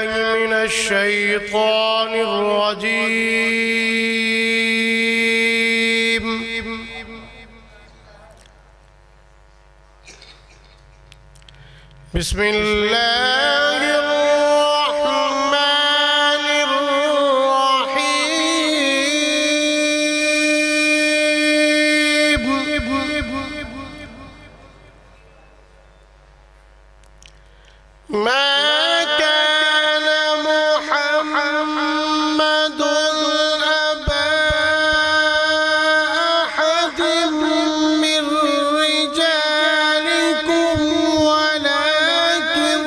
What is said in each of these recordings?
بالله من الشيطان الرجيم. بسم الله الرحمن الرحيم. ما كان محمد أبا أحد من رجالكم ولكن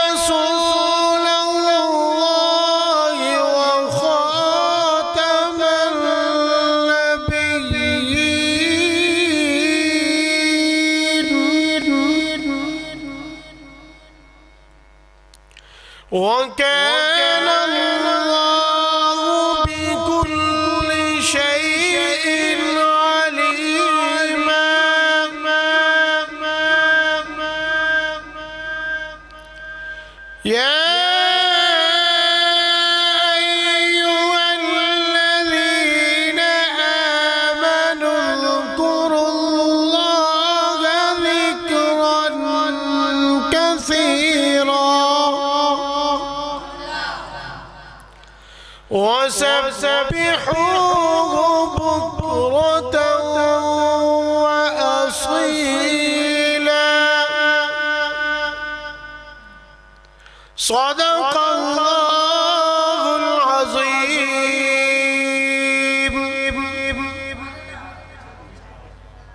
رسول الله وخاتم النبيين، وكان الله بكل شيء عليما. يا أيها الذين آمنوا اذكروا الله ذكرا كثيرا وسبحوه بكرة وأصيلا. صدق